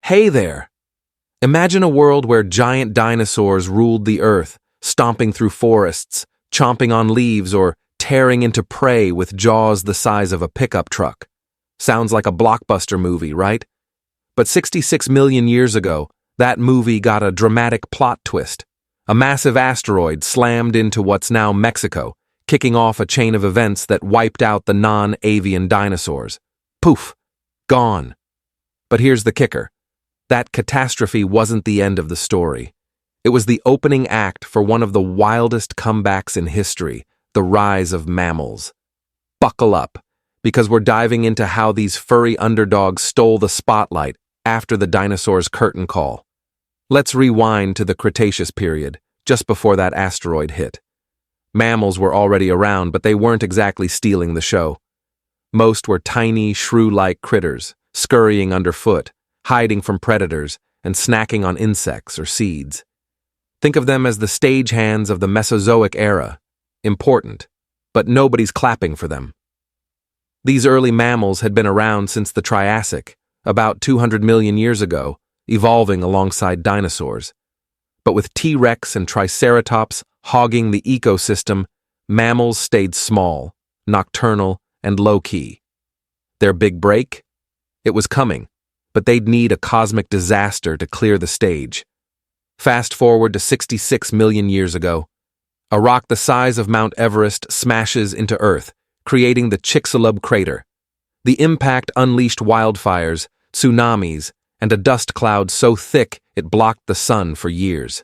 Hey there! Imagine a world where giant dinosaurs ruled the earth, stomping through forests, chomping on leaves, or tearing into prey with jaws the size of a pickup truck. Sounds like a blockbuster movie, right? But 66 million years ago, that movie got a dramatic plot twist. A massive asteroid slammed into what's now Mexico, kicking off a chain of events that wiped out the non-avian dinosaurs. Poof! Gone. But here's the kicker. That catastrophe wasn't the end of the story. It was the opening act for one of the wildest comebacks in history, the rise of mammals. Buckle up, because we're diving into how these furry underdogs stole the spotlight after the dinosaurs' curtain call. Let's rewind to the Cretaceous period, just before that asteroid hit. Mammals were already around, but they weren't exactly stealing the show. Most were tiny, shrew-like critters, scurrying underfoot, hiding from predators, and snacking on insects or seeds. Think of them as the stagehands of the Mesozoic era. Important, but nobody's clapping for them. These early mammals had been around since the Triassic, about 200 million years ago, evolving alongside dinosaurs. But with T-Rex and Triceratops hogging the ecosystem, mammals stayed small, nocturnal, and low-key. Their big break? It was coming, but they'd need a cosmic disaster to clear the stage. Fast forward to 66 million years ago. A rock the size of Mount Everest smashes into Earth, creating the Chicxulub crater. The impact unleashed wildfires, tsunamis, and a dust cloud so thick it blocked the sun for years.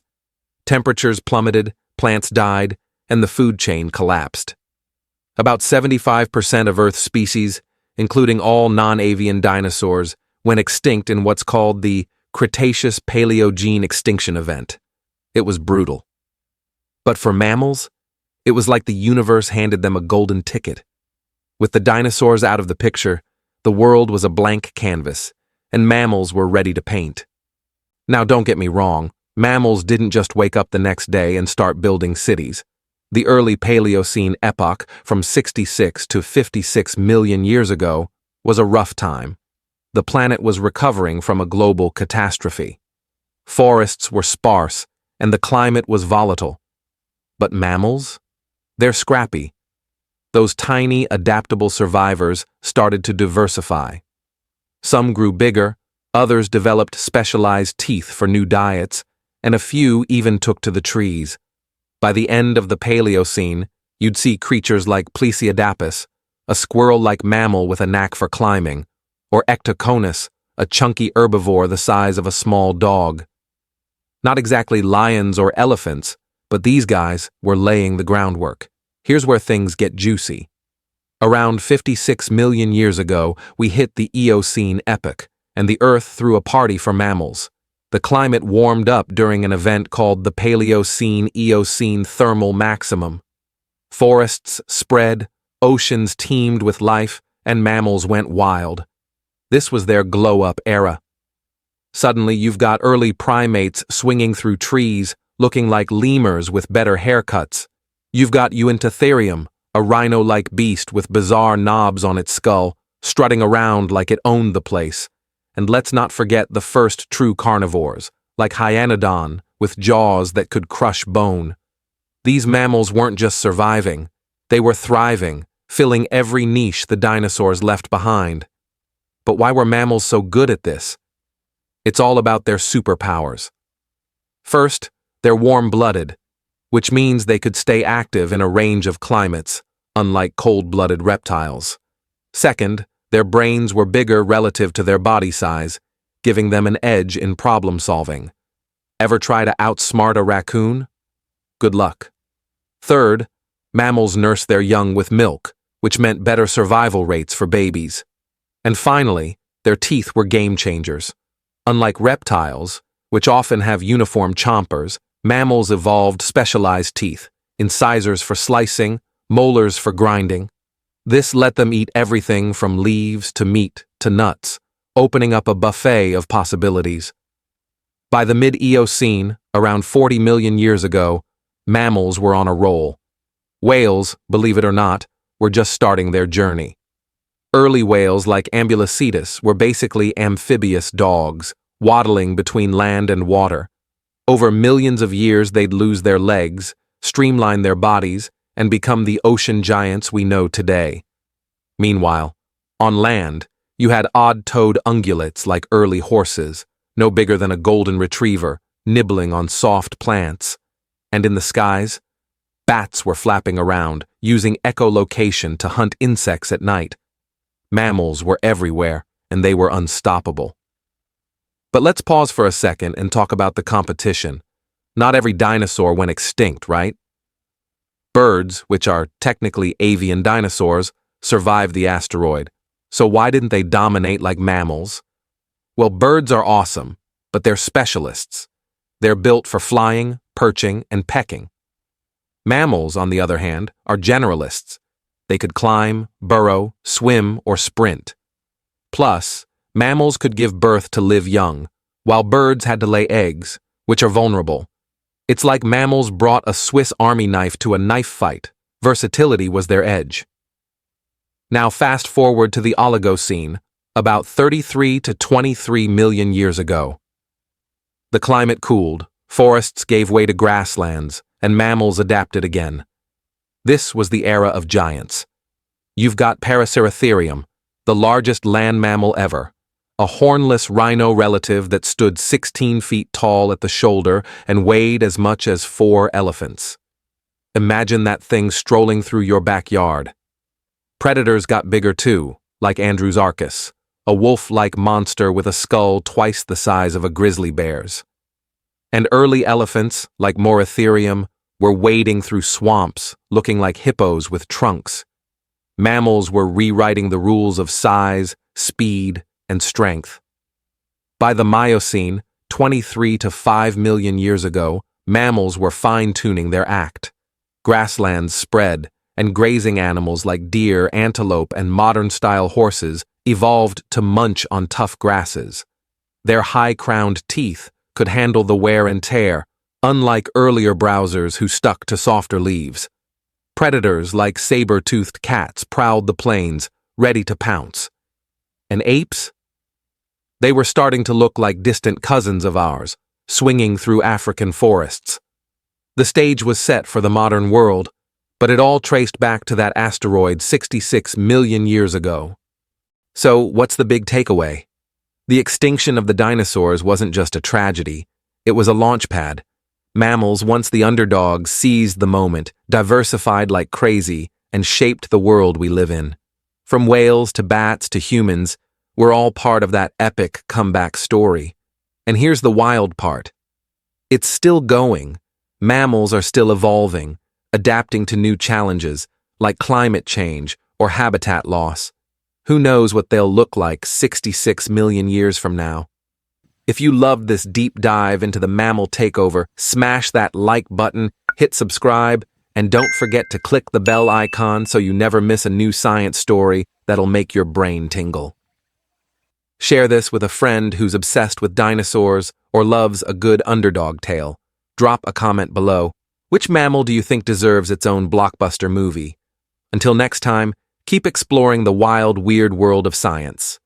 Temperatures plummeted, plants died, and the food chain collapsed. About 75% of Earth's species, including all non-avian dinosaurs, went extinct in what's called the Cretaceous-Paleogene extinction event. It was brutal. But for mammals, it was like the universe handed them a golden ticket. With the dinosaurs out of the picture, the world was a blank canvas, and mammals were ready to paint. Now don't get me wrong, mammals didn't just wake up the next day and start building cities. The early Paleocene epoch, from 66 to 56 million years ago, was a rough time. The planet was recovering from a global catastrophe. Forests were sparse, and the climate was volatile. But mammals? They're scrappy. Those tiny, adaptable survivors started to diversify. Some grew bigger, others developed specialized teeth for new diets, and a few even took to the trees. By the end of the Paleocene, you'd see creatures like Plesiodapus, a squirrel-like mammal with a knack for climbing, or Ectoconus, a chunky herbivore the size of a small dog. Not exactly lions or elephants, but these guys were laying the groundwork. Here's where things get juicy. Around 56 million years ago, we hit the Eocene epoch, and the Earth threw a party for mammals. The climate warmed up during an event called the Paleocene-Eocene thermal maximum. Forests spread, oceans teemed with life, and mammals went wild. This was their glow-up era. Suddenly, you've got early primates swinging through trees, looking like lemurs with better haircuts. You've got Uintatherium, a rhino-like beast with bizarre knobs on its skull, strutting around like it owned the place. And let's not forget the first true carnivores, like Hyanodon, with jaws that could crush bone. These mammals weren't just surviving, they were thriving, filling every niche the dinosaurs left behind. But why were mammals so good at this? It's all about their superpowers. First, they're warm-blooded, which means they could stay active in a range of climates, unlike cold-blooded reptiles. Second, their brains were bigger relative to their body size, giving them an edge in problem-solving. Ever try to outsmart a raccoon? Good luck. Third, mammals nurse their young with milk, which meant better survival rates for babies. And finally, their teeth were game-changers. Unlike reptiles, which often have uniform chompers, mammals evolved specialized teeth, incisors for slicing, molars for grinding. This let them eat everything from leaves to meat to nuts, opening up a buffet of possibilities. By the mid-Eocene, around 40 million years ago, mammals were on a roll. Whales, believe it or not, were just starting their journey. Early whales like Ambulocetus were basically amphibious dogs, waddling between land and water. Over millions of years, they'd lose their legs, streamline their bodies, and become the ocean giants we know today. Meanwhile, on land, you had odd-toed ungulates like early horses, no bigger than a golden retriever, nibbling on soft plants. And in the skies, bats were flapping around, using echolocation to hunt insects at night. Mammals were everywhere, and they were unstoppable. But let's pause for a second and talk about the competition. Not every dinosaur went extinct, right? Birds, which are technically avian dinosaurs, survived the asteroid. So why didn't they dominate like mammals? Well, birds are awesome, but they're specialists. They're built for flying, perching, and pecking. Mammals, on the other hand, are generalists. They could climb, burrow, swim, or sprint. Plus, mammals could give birth to live young, while birds had to lay eggs, which are vulnerable. It's like mammals brought a Swiss Army knife to a knife fight. Versatility was their edge. Now fast forward to the Oligocene, about 33 to 23 million years ago. The climate cooled, forests gave way to grasslands, and mammals adapted again. This was the era of giants. You've got Paraceratherium, the largest land mammal ever, a hornless rhino relative that stood 16 feet tall at the shoulder and weighed as much as 4 elephants. Imagine that thing strolling through your backyard. Predators got bigger too, like Andrewsarchus, a wolf-like monster with a skull twice the size of a grizzly bear's. And early elephants, like Moratherium, were wading through swamps, looking like hippos with trunks. Mammals were rewriting the rules of size, speed, and strength. By the Miocene, 23 to 5 million years ago, mammals were fine-tuning their act. Grasslands spread, and grazing animals like deer, antelope, and modern-style horses evolved to munch on tough grasses. Their high-crowned teeth could handle the wear and tear, unlike earlier browsers who stuck to softer leaves. Predators like saber-toothed cats prowled the plains, ready to pounce. And apes? They were starting to look like distant cousins of ours, swinging through African forests. The stage was set for the modern world, but it all traced back to that asteroid 66 million years ago. So, what's the big takeaway? The extinction of the dinosaurs wasn't just a tragedy, it was a launchpad. Mammals, once the underdogs, seized the moment, diversified like crazy, and shaped the world we live in. From whales to bats to humans, we're all part of that epic comeback story. And here's the wild part. It's still going. Mammals are still evolving, adapting to new challenges, like climate change or habitat loss. Who knows what they'll look like 66 million years from now? If you loved this deep dive into the mammal takeover, smash that like button, hit subscribe, and don't forget to click the bell icon so you never miss a new science story that'll make your brain tingle. Share this with a friend who's obsessed with dinosaurs or loves a good underdog tale. Drop a comment below. Which mammal do you think deserves its own blockbuster movie? Until next time, keep exploring the wild, weird world of science.